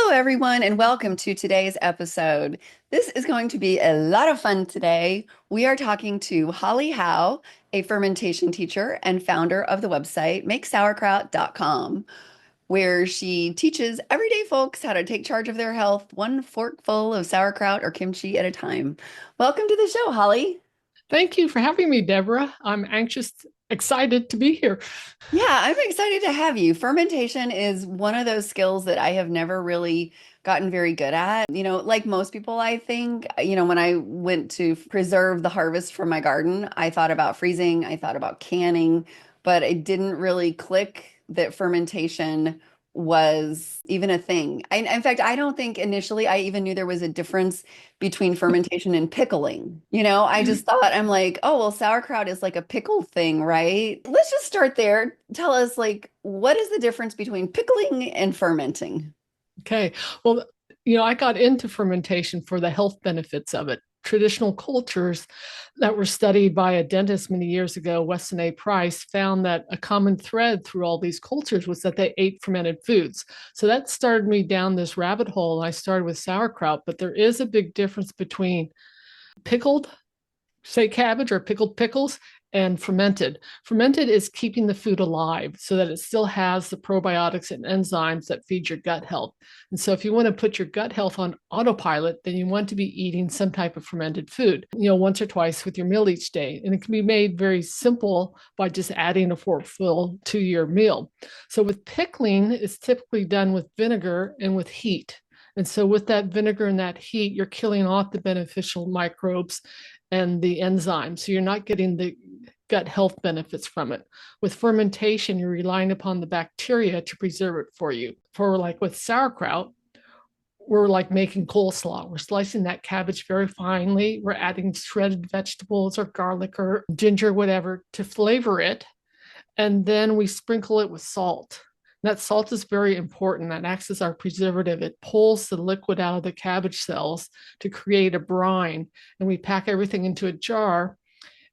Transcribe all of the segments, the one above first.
Hello, everyone, and welcome to today's episode. This is going to be a lot of fun today. We are talking to Holly Howe, a fermentation teacher and founder of the website makesauerkraut.com, where she teaches everyday folks how to take charge of their health, one forkful of sauerkraut or kimchi at a time. Welcome to the show, Holly. Thank you for having me, Deborah. I'm excited to be here. Yeah, I'm excited to have you. Fermentation is one of those skills that I have never really gotten very good at. Like most people, I think, when I went to preserve the harvest from my garden, I thought about freezing, I thought about canning, but it didn't really click that fermentation was even a thing. In fact, I don't think initially I even knew there was a difference between fermentation and pickling. I just thought, I'm like, oh, well, sauerkraut is like a pickle thing, right? Let's just start there. Tell us, like, what is the difference between pickling and fermenting? Okay. Well, I got into fermentation for the health benefits of it. Traditional cultures that were studied by a dentist many years ago, Weston A. Price, found that a common thread through all these cultures was that they ate fermented foods. So that started me down this rabbit hole. I started with sauerkraut, but there is a big difference between pickled, say cabbage or pickled pickles, and fermented. Fermented is keeping the food alive so that it still has the probiotics and enzymes that feed your gut health. And so if you want to put your gut health on autopilot, then you want to be eating some type of fermented food, once or twice with your meal each day. And it can be made very simple by just adding a forkful to your meal. So with pickling, it's typically done with vinegar and with heat. And so with that vinegar and that heat, you're killing off the beneficial microbes and the enzymes. So you're not getting the gut health benefits from it. With fermentation, you're relying upon the bacteria to preserve it for you. For like with sauerkraut, we're like making coleslaw. We're slicing that cabbage very finely. We're adding shredded vegetables or garlic or ginger, whatever, to flavor it. And then we sprinkle it with salt. That salt is very important. That acts as our preservative. It pulls the liquid out of the cabbage cells to create a brine. And we pack everything into a jar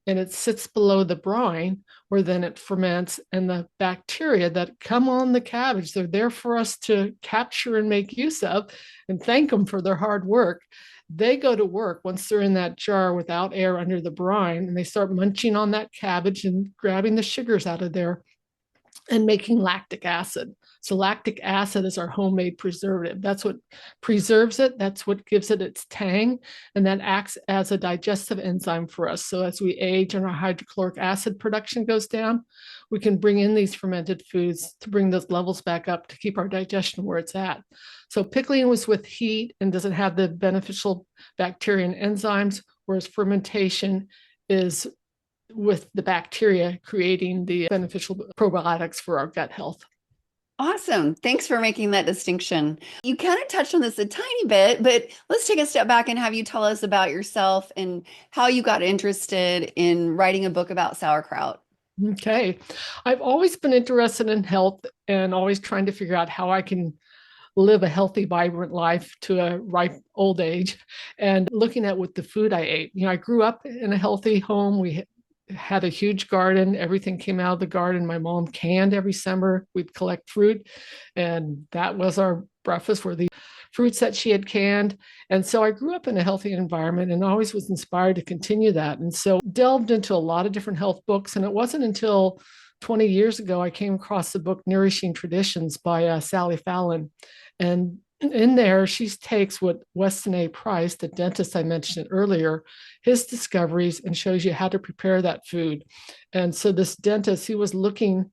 and it sits below the brine where then it ferments. And the bacteria that come on the cabbage, they're there for us to capture and make use of and thank them for their hard work. They go to work once they're in that jar without air under the brine and they start munching on that cabbage and grabbing the sugars out of there and making lactic acid. So lactic acid is our homemade preservative. That's what preserves it. That's what gives it its tang. And that acts as a digestive enzyme for us. So as we age and our hydrochloric acid production goes down, we can bring in these fermented foods to bring those levels back up to keep our digestion where it's at. So pickling was with heat and doesn't have the beneficial bacteria and enzymes, whereas fermentation is with the bacteria creating the beneficial probiotics for our gut health. Awesome. Thanks for making that distinction. You kind of touched on this a tiny bit, but let's take a step back and have you tell us about yourself and how you got interested in writing a book about sauerkraut. Okay. I've always been interested in health and always trying to figure out how I can live a healthy, vibrant life to a ripe old age and looking at what the food I ate. I grew up in a healthy home. We had a huge garden. Everything came out of the garden. My mom canned every summer. We'd collect fruit, and that was our breakfast were the fruits that she had canned. And so I grew up in a healthy environment and always was inspired to continue that. And so delved into a lot of different health books. And it wasn't until 20 years ago I came across the book Nourishing Traditions by Sally Fallon. And in there, she takes what Weston A. Price, the dentist I mentioned earlier, his discoveries and shows you how to prepare that food. And so this dentist, he was looking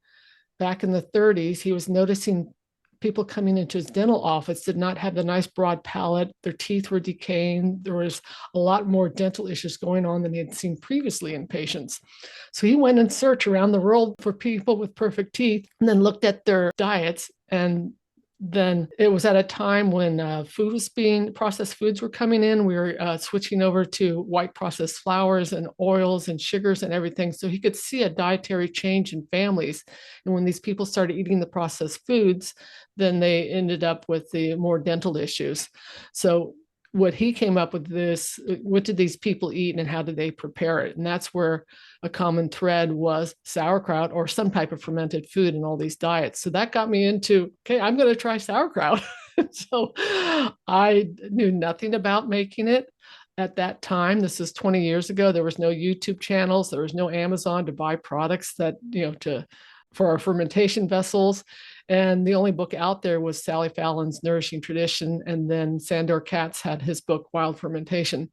back in the 30s, he was noticing people coming into his dental office did not have the nice broad palate. Their teeth were decaying. There was a lot more dental issues going on than he had seen previously in patients. So he went in search around the world for people with perfect teeth and then looked at their diets. And then it was at a time when processed foods were coming in. We were switching over to white processed flours and oils and sugars and everything. So he could see a dietary change in families. And when these people started eating the processed foods, then they ended up with the more dental issues. So what he came up with this, what did these people eat and how did they prepare it? And that's where a common thread was sauerkraut or some type of fermented food in all these diets. So that got me into, okay, I'm going to try sauerkraut. So I knew nothing about making it at that time. This is 20 years ago. There was no YouTube channels, there was no Amazon to buy products that, to for our fermentation vessels. And the only book out there was Sally Fallon's Nourishing Tradition. And then Sandor Katz had his book, Wild Fermentation.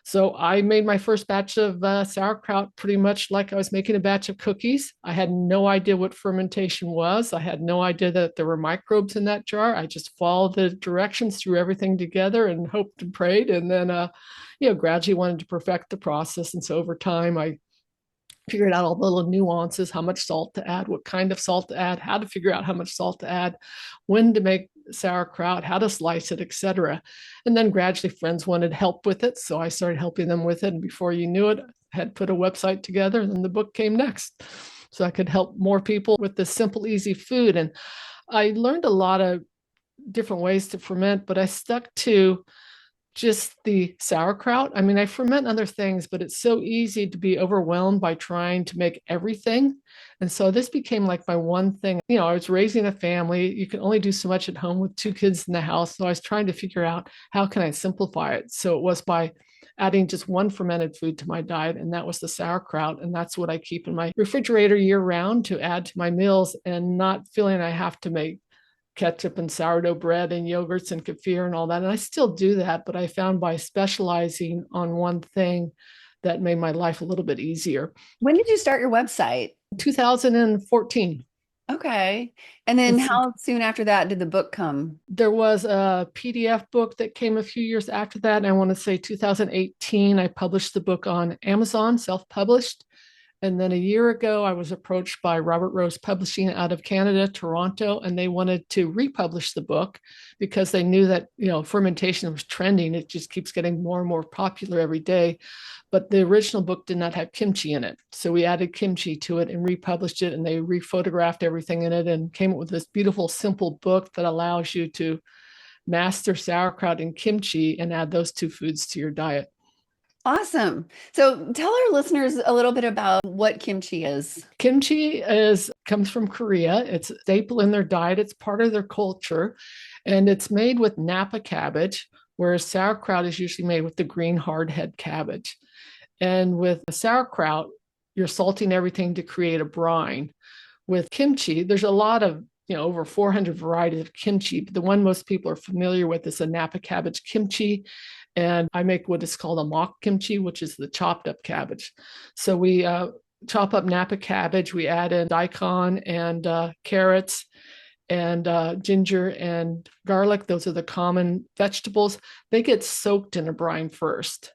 So I made my first batch of sauerkraut pretty much like I was making a batch of cookies. I had no idea what fermentation was. I had no idea that there were microbes in that jar. I just followed the directions, threw everything together, and hoped and prayed. And then, gradually wanted to perfect the process. And so over time, I figured out all the little nuances, how much salt to add, what kind of salt to add, how to figure out how much salt to add, when to make sauerkraut, how to slice it, etc. And then gradually friends wanted help with it. So I started helping them with it. And before you knew it, I had put a website together, and then the book came next. So I could help more people with this simple, easy food. And I learned a lot of different ways to ferment, but I stuck to just the sauerkraut. I mean, I ferment other things, but it's so easy to be overwhelmed by trying to make everything. And so this became like my one thing. I was raising a family. You can only do so much at home with two kids in the house. So I was trying to figure out how can I simplify it. So it was by adding just one fermented food to my diet, and that was the sauerkraut. And that's what I keep in my refrigerator year round to add to my meals, and not feeling I have to make ketchup and sourdough bread and yogurts and kefir and all that. And I still do that, but I found by specializing on one thing that made my life a little bit easier. When did you start your website? 2014. Okay. And then It's, how soon after that did the book come? there was a PDF book that came a few years after that. And I want to say 2018, I published the book on Amazon, self-published. And then a year ago, I was approached by Robert Rose Publishing out of Canada, Toronto, and they wanted to republish the book because they knew that, fermentation was trending. It just keeps getting more and more popular every day. But the original book did not have kimchi in it. So we added kimchi to it and republished it, and they rephotographed everything in it and came up with this beautiful, simple book that allows you to master sauerkraut and kimchi and add those two foods to your diet. Awesome. So tell our listeners a little bit about what kimchi is. Kimchi comes from Korea. It's a staple in their diet. It's part of their culture, and it's made with Napa cabbage, whereas sauerkraut is usually made with the green hardhead cabbage. And with sauerkraut, you're salting everything to create a brine. With kimchi, there's a lot of over 400 varieties of kimchi, but the one most people are familiar with is the Napa cabbage kimchi. And I make what is called a mock kimchi, which is the chopped up cabbage. So we chop up Napa cabbage, we add in daikon and carrots and ginger and garlic. Those are the common vegetables. They get soaked in a brine first.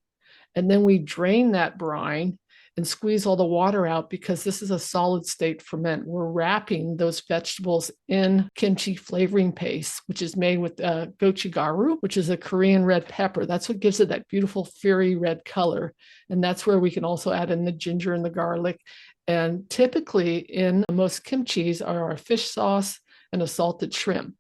And then we drain that brine and squeeze all the water out because this is a solid state ferment. We're wrapping those vegetables in kimchi flavoring paste, which is made with gochugaru, which is a Korean red pepper. That's what gives it that beautiful fiery red color. And that's where we can also add in the ginger and the garlic. And typically in most kimchis are a fish sauce and a salted shrimp.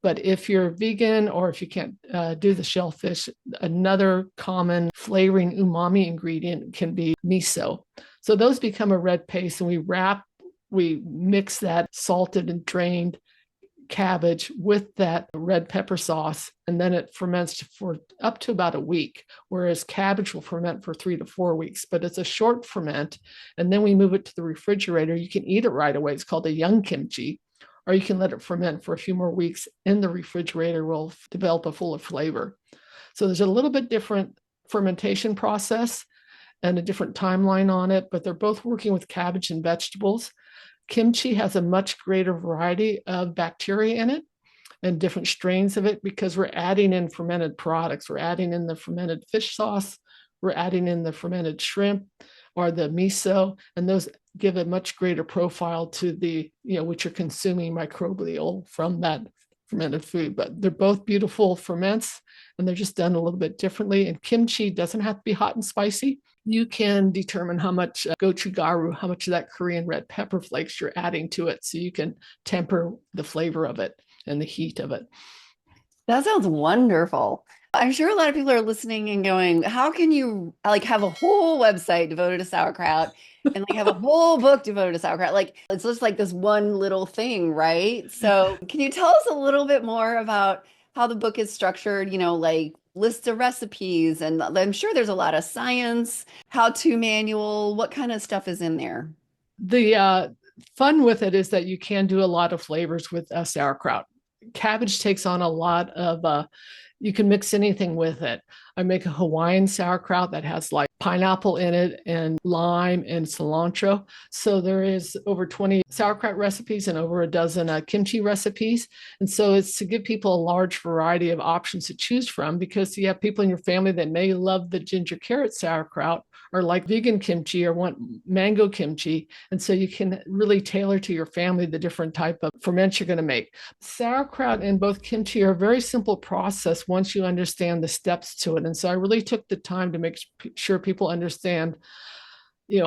But if you're vegan or if you can't do the shellfish, another common flavoring umami ingredient can be miso. So those become a red paste, and we mix that salted and drained cabbage with that red pepper sauce, and then it ferments for up to about a week, whereas cabbage will ferment for 3 to 4 weeks, but it's a short ferment. And then we move it to the refrigerator. You can eat it right away. It's called a young kimchi, or you can let it ferment for a few more weeks in the refrigerator. Will develop a fuller flavor. So there's a little bit different fermentation process and a different timeline on it, but they're both working with cabbage and vegetables. Kimchi has a much greater variety of bacteria in it and different strains of it because we're adding in fermented products. We're adding in the fermented fish sauce. We're adding in the fermented shrimp or the miso, and those give a much greater profile to the, what you're consuming microbial from that fermented food. But they're both beautiful ferments, and they're just done a little bit differently. And kimchi doesn't have to be hot and spicy. You can determine how much gochugaru, how much of that Korean red pepper flakes you're adding to it, so you can temper the flavor of it and the heat of it. That sounds wonderful. I'm sure a lot of people are listening and going, how can you have a whole website devoted to sauerkraut and have a whole book devoted to sauerkraut? It's just like this one little thing, right? So can you tell us a little bit more about how the book is structured, like lists of recipes, and I'm sure there's a lot of science, how-to manual, what kind of stuff is in there? The fun with it is that you can do a lot of flavors with sauerkraut. Cabbage takes on a lot of you can mix anything with it. I make a Hawaiian sauerkraut that has like pineapple in it and lime and cilantro. So there is over 20 sauerkraut recipes and over a dozen kimchi recipes. And so it's to give people a large variety of options to choose from, because you have people in your family that may love the ginger carrot sauerkraut or like vegan kimchi or want mango kimchi. And so you can really tailor to your family the different type of ferments you're going to make. Sauerkraut and both kimchi are a very simple process once you understand the steps to it. And so I really took the time to make sure people understand,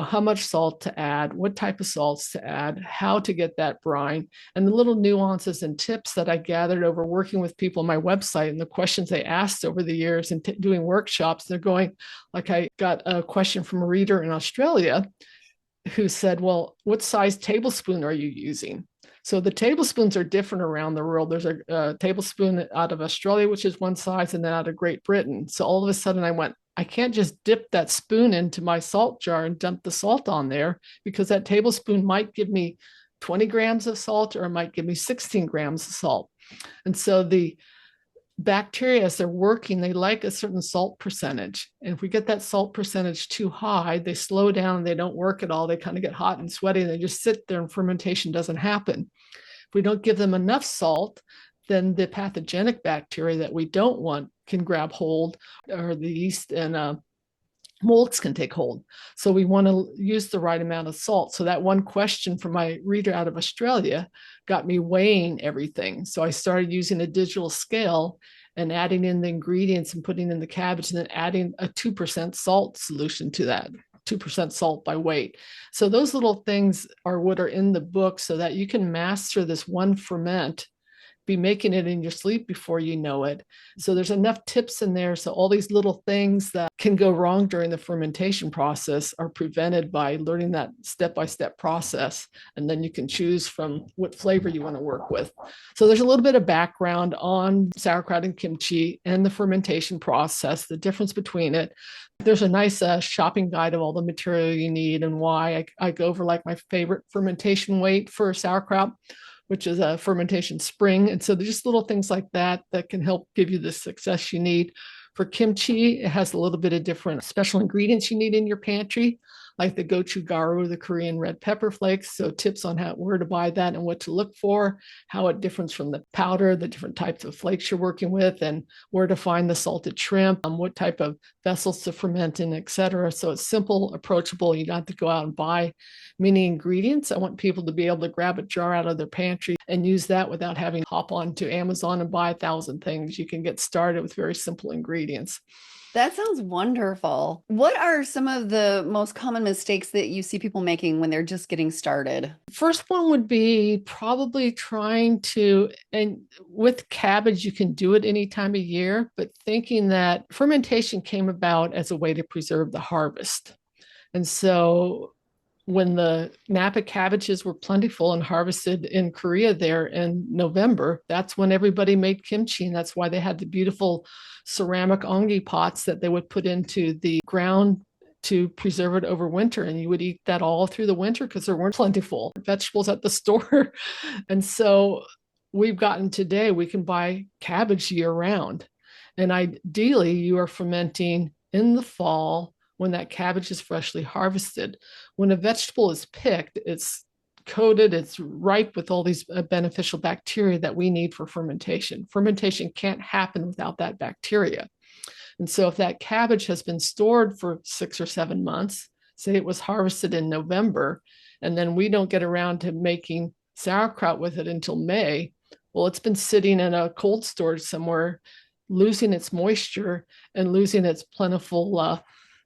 how much salt to add, what type of salts to add, how to get that brine, and the little nuances and tips that I gathered over working with people on my website and the questions they asked over the years and doing workshops. They're going, like I got a question from a reader in Australia who said, well, what size tablespoon are you using? So the tablespoons are different around the world. There's a tablespoon out of Australia, which is one size, and then out of Great Britain. So all of a sudden I went, I can't just dip that spoon into my salt jar and dump the salt on there, because that tablespoon might give me 20 grams of salt or it might give me 16 grams of salt. And so the bacteria, as they're working, they like a certain salt percentage. And if we get that salt percentage too high, they slow down and they don't work at all. They kind of get hot and sweaty and they just sit there and fermentation doesn't happen. If we don't give them enough salt, then the pathogenic bacteria that we don't want can grab hold, or the yeast and molds can take hold. So we want to use the right amount of salt. So that one question from my reader out of Australia got me weighing everything. So I started using a digital scale and adding in the ingredients and putting in the cabbage, and then adding a 2% salt solution to that. 2% salt by weight. So those little things are what are in the book, so that you can master this one ferment, be making it in your sleep before you know it. So there's enough tips in there. So all these little things that can go wrong during the fermentation process are prevented by learning that step-by-step process. And then you can choose from what flavor you want to work with. So there's a little bit of background on sauerkraut and kimchi and the fermentation process, the difference between it. There's a nice shopping guide of all the material you need and why. I go over like my favorite fermentation weight for sauerkraut, which is a fermentation spring. And so there's just little things like that that can help give you the success you need. For kimchi, it has a little bit of different special ingredients you need in your pantry, like the gochugaru, the Korean red pepper flakes. So tips on where to buy that and what to look for, how it differs from the powder, the different types of flakes you're working with, and where to find the salted shrimp, what type of vessels to ferment in, et cetera. So it's simple, approachable. You don't have to go out and buy many ingredients. I want people to be able to grab a jar out of their pantry and use that without having to hop onto Amazon and buy 1,000 things. You can get started with very simple ingredients. That sounds wonderful. What are some of the most common mistakes that you see people making when they're just getting started? First one would be probably trying to, and with cabbage, you can do it any time of year, but thinking that fermentation came about as a way to preserve the harvest. And so when the Napa cabbages were plentiful and harvested in Korea there in November, that's when everybody made kimchi. And that's why they had the beautiful ceramic ongi pots that they would put into the ground to preserve it over winter. And you would eat that all through the winter because there weren't plentiful vegetables at the store. And so we've gotten today, we can buy cabbage year round. And ideally, you are fermenting in the fall when that cabbage is freshly harvested. When a vegetable is picked, it's coated, it's ripe with all these beneficial bacteria that we need for fermentation. Fermentation can't happen without that bacteria. And so if that cabbage has been stored for 6 or 7 months, say it was harvested in November, and then we don't get around to making sauerkraut with it until May, well, it's been sitting in a cold storage somewhere, losing its moisture and losing its plentiful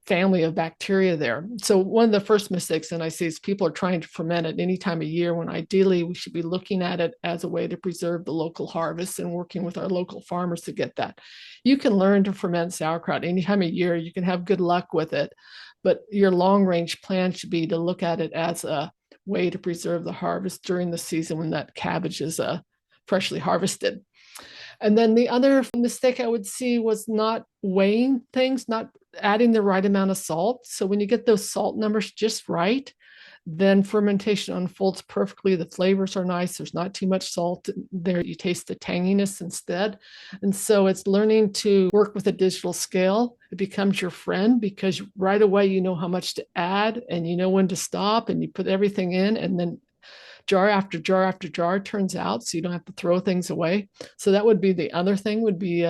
family of bacteria there. So one of the first mistakes that I see is people are trying to ferment it any time of year, when ideally we should be looking at it as a way to preserve the local harvest and working with our local farmers to get that. You can learn to ferment sauerkraut any time of year. You can have good luck with it, but your long range plan should be to look at it as a way to preserve the harvest during the season when that cabbage is freshly harvested. And then the other mistake I would see was not weighing things, not adding the right amount of salt. So when you get those salt numbers just right, then fermentation unfolds perfectly. The flavors are nice. There's not too much salt there. You taste the tanginess instead. And so it's learning to work with a digital scale. It becomes your friend because right away you know how much to add and you know when to stop and you put everything in and then jar after jar after jar turns out, so you don't have to throw things away. So that would be the other thing would be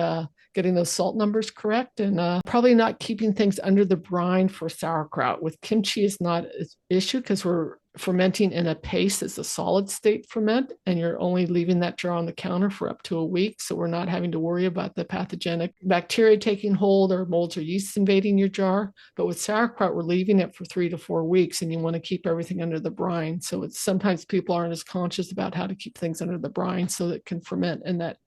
getting those salt numbers correct and probably not keeping things under the brine for sauerkraut. With kimchi, is not an issue because we're fermenting in a paste as a solid state ferment, and you're only leaving that jar on the counter for up to a week. So we're not having to worry about the pathogenic bacteria taking hold or molds or yeast invading your jar. But with sauerkraut, we're leaving it for 3 to 4 weeks, and you want to keep everything under the brine. So it's sometimes people aren't as conscious about how to keep things under the brine so that it can ferment in that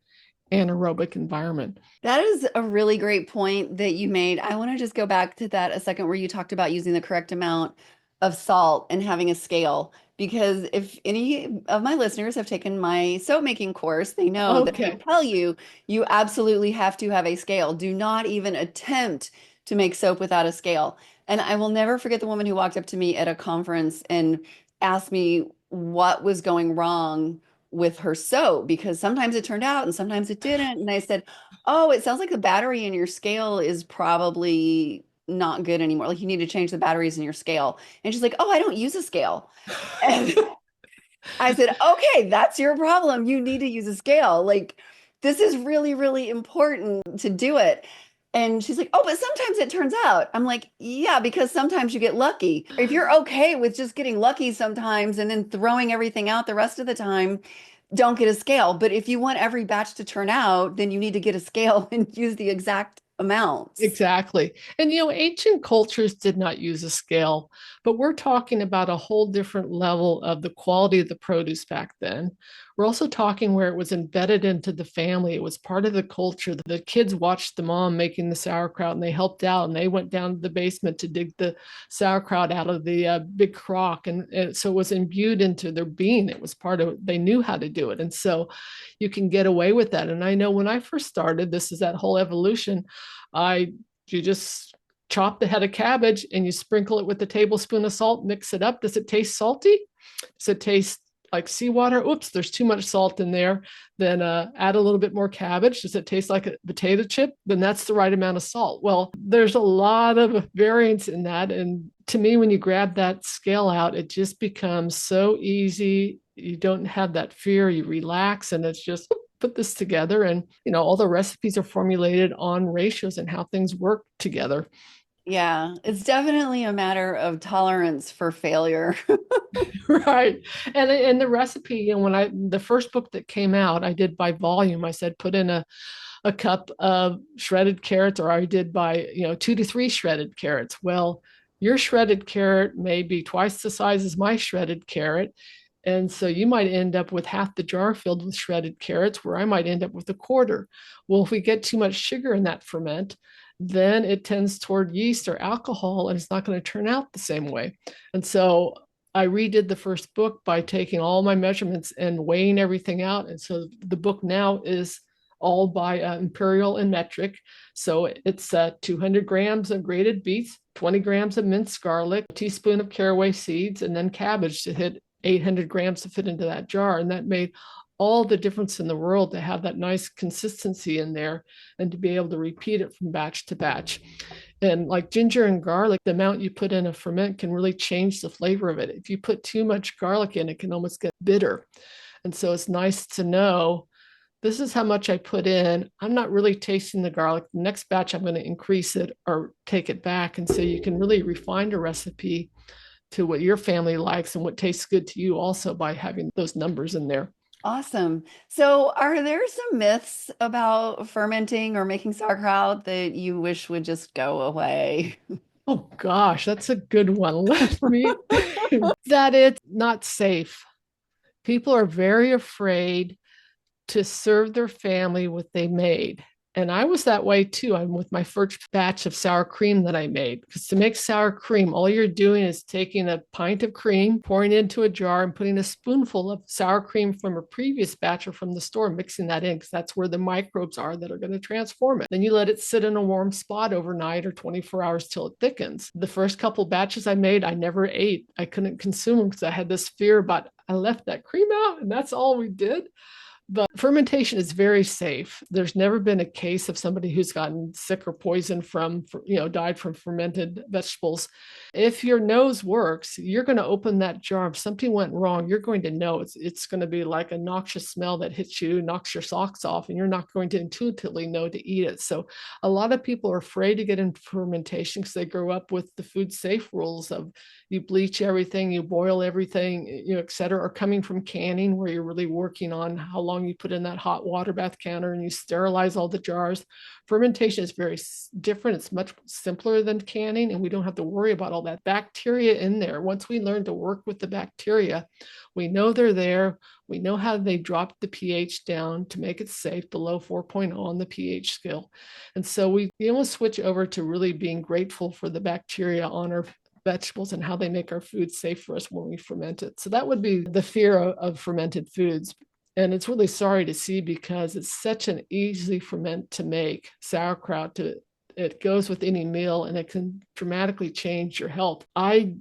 anaerobic environment. That is a really great point that you made. I want to just go back to that a second where you talked about using the correct amount of salt and having a scale. Because if any of my listeners have taken my soap making course, they know that I Okay. tell you, you absolutely have to have a scale. Do not even attempt to make soap without a scale. And I will never forget the woman who walked up to me at a conference and asked me what was going wrong with her soap because sometimes it turned out and sometimes it didn't. And I said, oh, it sounds like the battery in your scale is probably not good anymore. Like you need to change the batteries in your scale. And she's like, oh, I don't use a scale. And I said, okay, that's your problem. You need to use a scale. Like this is really, really important to do it. And she's like, oh, but sometimes it turns out. I'm like, yeah, because sometimes you get lucky. If you're okay with just getting lucky sometimes and then throwing everything out the rest of the time, don't get a scale. But if you want every batch to turn out, then you need to get a scale and use the exact amounts. Exactly. And, ancient cultures did not use a scale, but we're talking about a whole different level of the quality of the produce back then. We're also talking where it was embedded into the family. It was part of the culture. The kids watched the mom making the sauerkraut and they helped out and they went down to the basement to dig the sauerkraut out of the big crock. And so it was imbued into their being. It was part of, they knew how to do it. And so you can get away with that. And I know when I first started, this is that whole evolution. You just chop the head of cabbage and you sprinkle it with a tablespoon of salt, mix it up. Does it taste salty? Does it taste like seawater? Oops, there's too much salt in there. Then add a little bit more cabbage. Does it taste like a potato chip? Then that's the right amount of salt. Well, there's a lot of variance in that. And to me, when you grab that scale out, it just becomes so easy. You don't have that fear. You relax and it's just put this together, and all the recipes are formulated on ratios and how things work together. Yeah, it's definitely a matter of tolerance for failure. Right. And the recipe, when the first book that came out, I did by volume. I said put in a cup of shredded carrots, or I did by 2 to 3 shredded carrots. Well, your shredded carrot may be twice the size as my shredded carrot. And so you might end up with half the jar filled with shredded carrots, where I might end up with a quarter. Well, if we get too much sugar in that ferment, then it tends toward yeast or alcohol, and it's not going to turn out the same way. And so I redid the first book by taking all my measurements and weighing everything out. And so the book now is all by imperial and metric. So it's 200 grams of grated beets, 20 grams of minced garlic, a teaspoon of caraway seeds, and then cabbage to hit 800 grams to fit into that jar. And that made all the difference in the world to have that nice consistency in there and to be able to repeat it from batch to batch. And like ginger and garlic, the amount you put in a ferment can really change the flavor of it. If you put too much garlic in, it can almost get bitter. And so it's nice to know this is how much I put in. I'm not really tasting the garlic. The next batch, I'm going to increase it or take it back. And so you can really refine a recipe to what your family likes and what tastes good to you also by having those numbers in there. Awesome. So, are there some myths about fermenting or making sauerkraut that you wish would just go away? Oh gosh, that's a good one. Let me that it's not safe. People are very afraid to serve their family what they made. And I was that way too. I'm with my first batch of sour cream that I made. Because to make sour cream, all you're doing is taking a pint of cream, pouring it into a jar, and putting a spoonful of sour cream from a previous batch or from the store, mixing that in because that's where the microbes are that are going to transform it. Then you let it sit in a warm spot overnight or 24 hours till it thickens. The first couple batches I made, I never ate. I couldn't consume them because I had this fear about I left that cream out, and that's all we did. But fermentation is very safe. There's never been a case of somebody who's gotten sick or poisoned from, died from fermented vegetables. If your nose works, you're going to open that jar. If something went wrong, you're going to know it's going to be like a noxious smell that hits you, knocks your socks off, and you're not going to intuitively know to eat it. So a lot of people are afraid to get into fermentation because they grow up with the food safe rules of you bleach everything, you boil everything, et cetera, or coming from canning where you're really working on how long you put in that hot water bath counter and you sterilize all the jars. Fermentation is very different. It's much simpler than canning, and we don't have to worry about all that bacteria in there. Once we learn to work with the bacteria, we know they're there. We know how they drop the pH down to make it safe below 4.0 on the pH scale. And so we almost switch over to really being grateful for the bacteria on our vegetables and how they make our food safe for us when we ferment it. So that would be the fear of fermented foods. And it's really sorry to see because it's such an easy ferment to make. Sauerkraut, it goes with any meal and it can dramatically change your health. I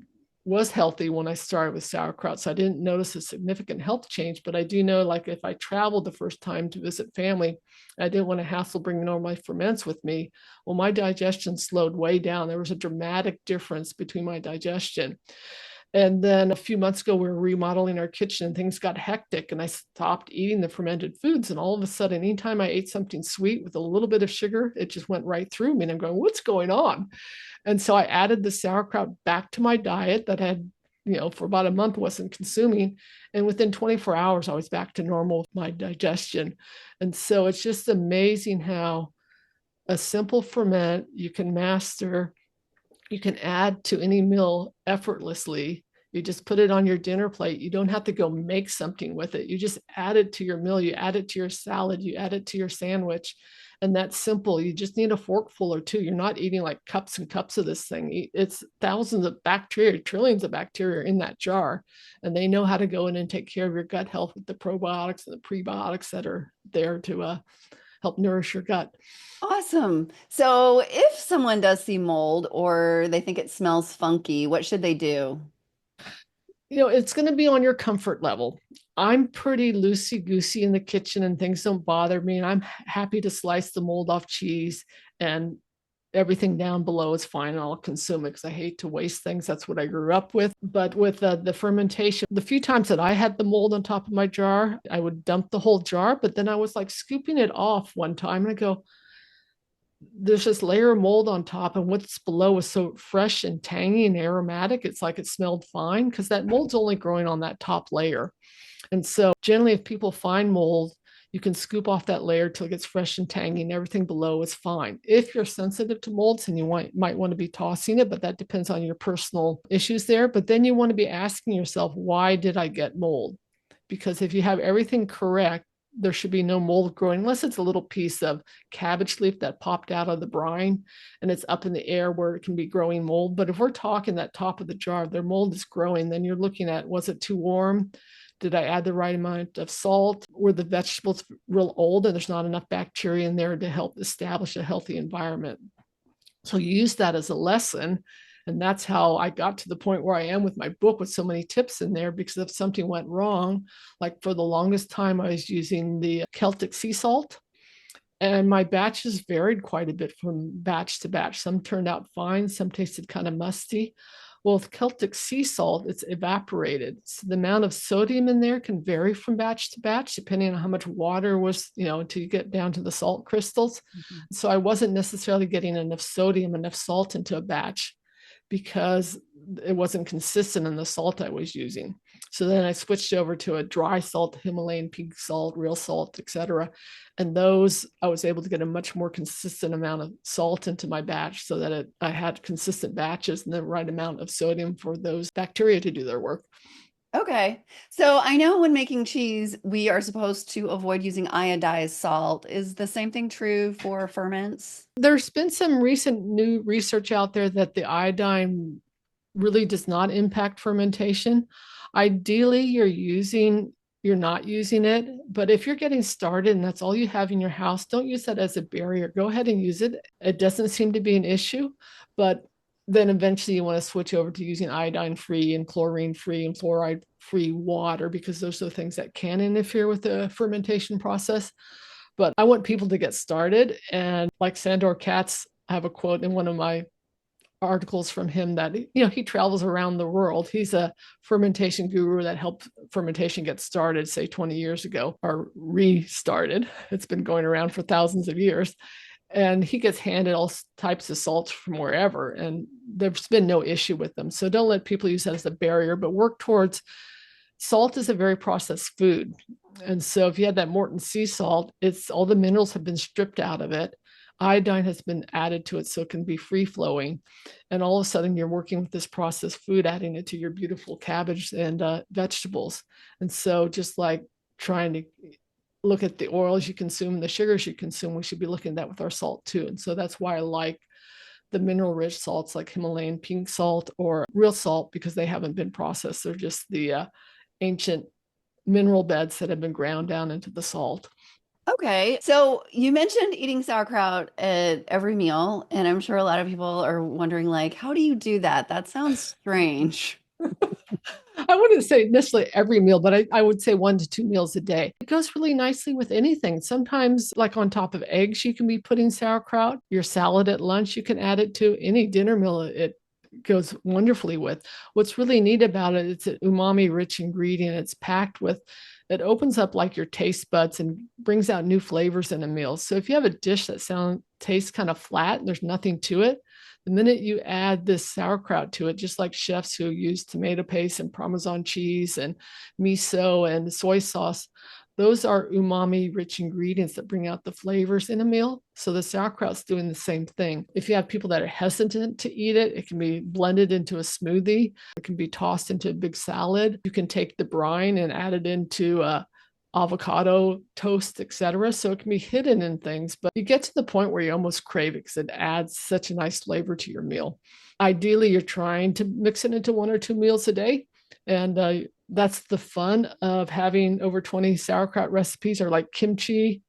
was healthy when I started with sauerkraut, so I didn't notice a significant health change. But I do know, like if I traveled the first time to visit family, I didn't want to hassle bringing all my ferments with me. Well, my digestion slowed way down. There was a dramatic difference between my digestion. And then a few months ago, we were remodeling our kitchen and things got hectic and I stopped eating the fermented foods. And all of a sudden, anytime I ate something sweet with a little bit of sugar, it just went right through me. And I'm going, what's going on? And so I added the sauerkraut back to my diet that I had, for about a month wasn't consuming. And within 24 hours, I was back to normal with my digestion. And so it's just amazing how a simple ferment you can master, you can add to any meal effortlessly. You just put it on your dinner plate. You don't have to go make something with it. You just add it to your meal. You add it to your salad. You add it to your sandwich. And that's simple. You just need a forkful or two. You're not eating like cups and cups of this thing. It's thousands of bacteria, trillions of bacteria in that jar. And they know how to go in and take care of your gut health with the probiotics and the prebiotics that are there to help nourish your gut. Awesome. So if someone does see mold or they think it smells funky, what should they do? It's going to be on your comfort level. I'm pretty loosey goosey in the kitchen and things don't bother me. And I'm happy to slice the mold off cheese and everything down below is fine. I'll consume it because I hate to waste things. That's what I grew up with. But with the fermentation, the few times that I had the mold on top of my jar, I would dump the whole jar. But then I was like scooping it off one time and I go, there's this layer of mold on top and what's below is so fresh and tangy and aromatic. It's like it smelled fine because that mold's only growing on that top layer. And so generally if people find mold, you can scoop off that layer till it gets fresh and tangy and everything below is fine. If you're sensitive to molds and you might want to be tossing it, but that depends on your personal issues there. But then you want to be asking yourself, why did I get mold? Because if you have everything correct, there should be no mold growing unless it's a little piece of cabbage leaf that popped out of the brine and it's up in the air where it can be growing mold. But if we're talking that top of the jar, their mold is growing, then you're looking at, was it too warm? Did I add the right amount of salt? Were the vegetables real old and there's not enough bacteria in there to help establish a healthy environment? So you use that as a lesson. And that's how I got to the point where I am with my book with so many tips in there, because if something went wrong, like for the longest time, I was using the Celtic sea salt. And my batches varied quite a bit from batch to batch. Some turned out fine, some tasted kind of musty. Well, with Celtic sea salt, it's evaporated. So the amount of sodium in there can vary from batch to batch, depending on how much water was, until you get down to the salt crystals. Mm-hmm. So I wasn't necessarily getting enough sodium, enough salt into a batch because it wasn't consistent in the salt I was using. So then I switched over to a dry salt, Himalayan pink salt, real salt, etc. And those, I was able to get a much more consistent amount of salt into my batch so that I had consistent batches and the right amount of sodium for those bacteria to do their work. Okay. So I know when making cheese, we are supposed to avoid using iodized salt. Is the same thing true for ferments? There's been some recent new research out there that the iodine really does not impact fermentation. Ideally, you're not using it, but if you're getting started and that's all you have in your house, don't use that as a barrier. Go ahead and use it. It doesn't seem to be an issue, but then eventually you want to switch over to using iodine free and chlorine free and fluoride free water because those are the things that can interfere with the fermentation process. But I want people to get started. And like Sandor Katz, I have a quote in one of my articles from him that he travels around the world. He's a fermentation guru that helped fermentation get started, say 20 years ago, or restarted. It's been going around for thousands of years. And he gets handed all types of salts from wherever, and there's been no issue with them. So don't let people use that as a barrier, but work towards salt is a very processed food. And so if you had that Morton sea salt, it's all the minerals have been stripped out of it. Iodine has been added to it so it can be free flowing. And all of a sudden you're working with this processed food, adding it to your beautiful cabbage and vegetables. And so just like trying to look at the oils you consume, the sugars you consume, we should be looking at that with our salt too. And so that's why I like the mineral rich salts like Himalayan pink salt or real salt because they haven't been processed. They're just the ancient mineral beds that have been ground down into the salt. Okay. So you mentioned eating sauerkraut at every meal, and I'm sure a lot of people are wondering, like, how do you do that? That sounds strange. I wouldn't say necessarily every meal, but I would say 1 to 2 meals a day. It goes really nicely with anything. Sometimes, like on top of eggs, you can be putting sauerkraut. Your salad at lunch, you can add it to any dinner meal. It goes wonderfully with. What's really neat about it, it's an umami rich ingredient. It's packed with, it opens up like your taste buds and brings out new flavors in a meal. So if you have a dish that tastes kind of flat and there's nothing to it, the minute you add this sauerkraut to it, just like chefs who use tomato paste and Parmesan cheese and miso and soy sauce, those are umami rich ingredients that bring out the flavors in a meal. So the sauerkraut's doing the same thing. If you have people that are hesitant to eat it, it can be blended into a smoothie. It can be tossed into a big salad. You can take the brine and add it into avocado toast, etc. So it can be hidden in things, but you get to the point where you almost crave it because it adds such a nice flavor to your meal. Ideally, you're trying to mix it into 1 or 2 meals a day. And that's the fun of having over 20 sauerkraut recipes, or like kimchi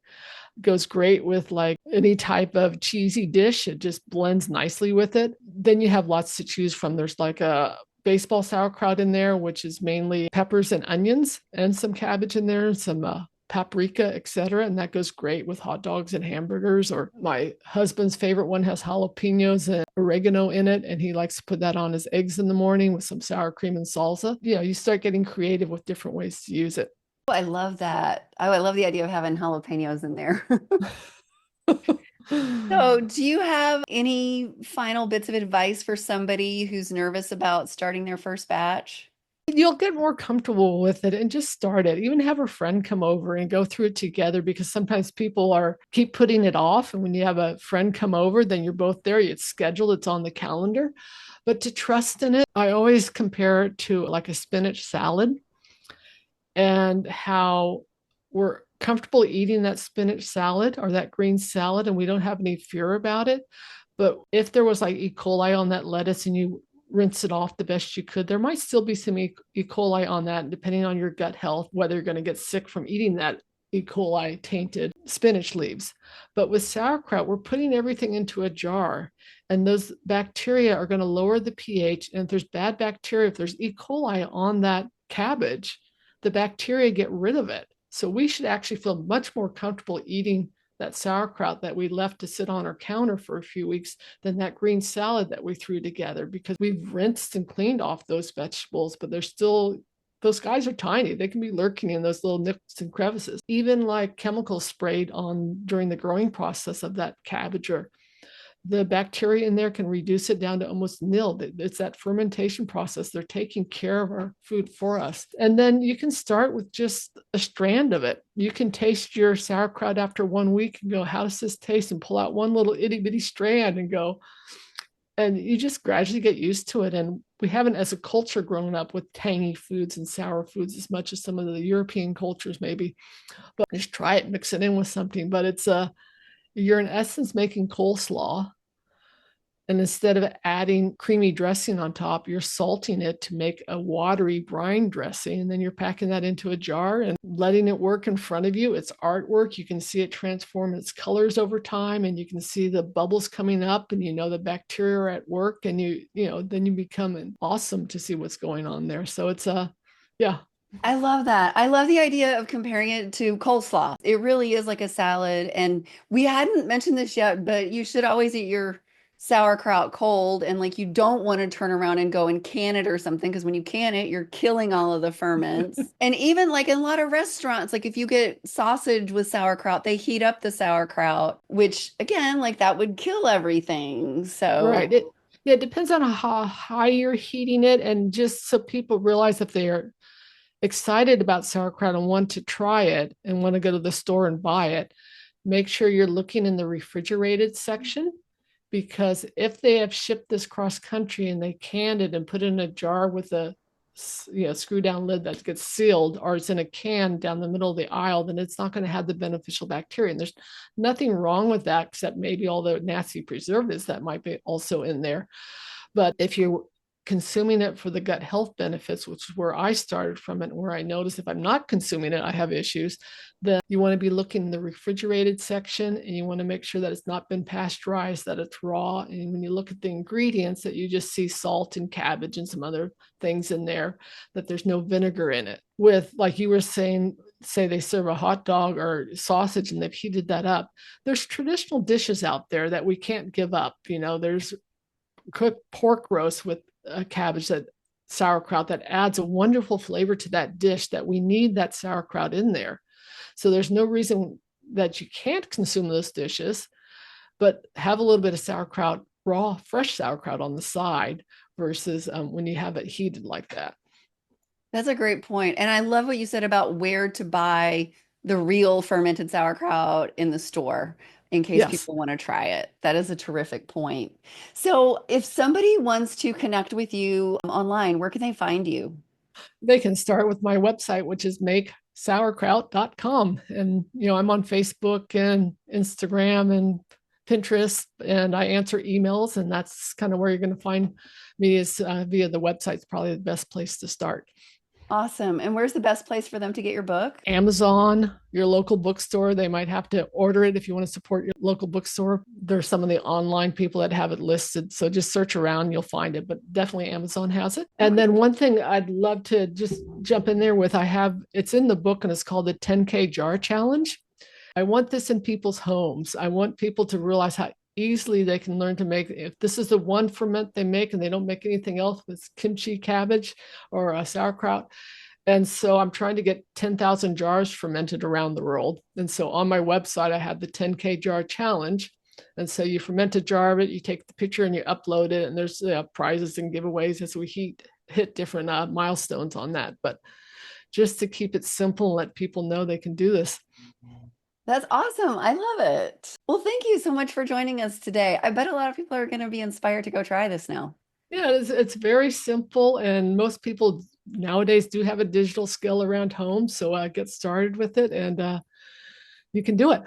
goes great with like any type of cheesy dish. It just blends nicely with it. Then you have lots to choose from. There's like a baseball sauerkraut in there, which is mainly peppers and onions and some cabbage in there, some paprika, etc. And that goes great with hot dogs and hamburgers. Or my husband's favorite one has jalapenos and oregano in it, and he likes to put that on his eggs in the morning with some sour cream and salsa. Yeah, you start getting creative with different ways to use it. Oh, I love that. Oh, I love the idea of having jalapenos in there. So, do you have any final bits of advice for somebody who's nervous about starting their first batch? You'll get more comfortable with it and just start it. Even have a friend come over and go through it together, because sometimes people are keep putting it off. And when you have a friend come over, then you're both there, it's scheduled, it's on the calendar. But to trust in it, I always compare it to like a spinach salad, and how we're comfortable eating that spinach salad or that green salad and we don't have any fear about it. But if there was like E. coli on that lettuce and you rinse it off the best you could, there might still be some E. coli on that, depending on your gut health, whether you're going to get sick from eating that E. coli tainted spinach leaves. But with sauerkraut, we're putting everything into a jar, and those bacteria are going to lower the pH. And if there's bad bacteria, if there's E. coli on that cabbage, the bacteria get rid of it. So we should actually feel much more comfortable eating that sauerkraut that we left to sit on our counter for a few weeks than that green salad that we threw together, because we've rinsed and cleaned off those vegetables, but they're still, those guys are tiny. They can be lurking in those little nooks and crevices. Even like chemicals sprayed on during the growing process of that cabbage, or the bacteria in there can reduce it down to almost nil. It's that fermentation process. They're taking care of our food for us. And then you can start with just a strand of it. You can taste your sauerkraut after 1 week and go, how does this taste? And pull out one little itty bitty strand and go, And you just gradually get used to it. And we haven't, as a culture, grown up with tangy foods and sour foods as much as some of the European cultures, maybe. But just try it, mix it in with something. But you're in essence making coleslaw, and instead of adding creamy dressing on top, you're salting it to make a watery brine dressing. And then you're packing that into a jar and letting it work in front of you. It's artwork. You can see it transform its colors over time, and you can see the bubbles coming up, and the bacteria are at work, and then you become awesome to see what's going on there. So yeah. I love that. I love the idea of comparing it to coleslaw. It really is like a salad. And we hadn't mentioned this yet, but you should always eat your sauerkraut cold. And like you don't want to turn around and go and can it or something, because when you can it, you're killing all of the ferments. And even like in a lot of restaurants, like if you get sausage with sauerkraut, they heat up the sauerkraut, which again, like that would kill everything. So Right. It depends on how high you're heating it. And just so people realize if they're excited about sauerkraut and want to try it and want to go to the store and buy it, make sure you're looking in the refrigerated section, because if they have shipped this cross country and they canned it and put it in a jar with a screw down lid that gets sealed, or it's in a can down the middle of the aisle, then it's not going to have the beneficial bacteria. And there's nothing wrong with that, except maybe all the nasty preservatives that might be also in there. But if you're consuming it for the gut health benefits, which is where I started from it, where I notice if I'm not consuming it, I have issues, then you want to be looking in the refrigerated section, and you want to make sure that it's not been pasteurized, that it's raw. And when you look at the ingredients, that you just see salt and cabbage and some other things in there, that there's no vinegar in it. With, like you were saying, say they serve a hot dog or sausage and they've heated that up. There's traditional dishes out there that we can't give up. There's cooked pork roast with cabbage, that sauerkraut, that adds a wonderful flavor to that dish, that we need that sauerkraut in there. So there's no reason that you can't consume those dishes, but have a little bit of sauerkraut, raw, fresh sauerkraut on the side, versus when you have it heated like that. that's a great point. And I love what you said about where to buy the real fermented sauerkraut in the store in case Yes. people want to try it. That is a terrific point. So, if somebody wants to connect with you online, where can they find you? They can start with my website, which is makesauerkraut.com. And, I'm on Facebook and Instagram and Pinterest, and I answer emails. And that's kind of where you're going to find me, is via the website's probably the best place to start. Awesome. And where's the best place for them to get your book? Amazon, your local bookstore. They might have to order it if you want to support your local bookstore. There's some of the online people that have it listed. So just search around, you'll find it, but definitely Amazon has it. And then one thing I'd love to just jump in there with, it's in the book, and it's called the 10K jar challenge. I want this in people's homes. I want people to realize how easily they can learn to make, if this is the one ferment they make and they don't make anything else with kimchi, cabbage, or sauerkraut. And so I'm trying to get 10,000 jars fermented around the world. And so on my website, I have the 10K jar challenge. And so you ferment a jar of it, you take the picture and you upload it, and there's prizes and giveaways as we hit different milestones on that. But just to keep it simple and let people know they can do this. That's awesome. I love it. Well, thank you so much for joining us today. I bet a lot of people are going to be inspired to go try this now. Yeah, it's very simple, and most people nowadays do have a digital skill around home. So get started with it, and you can do it.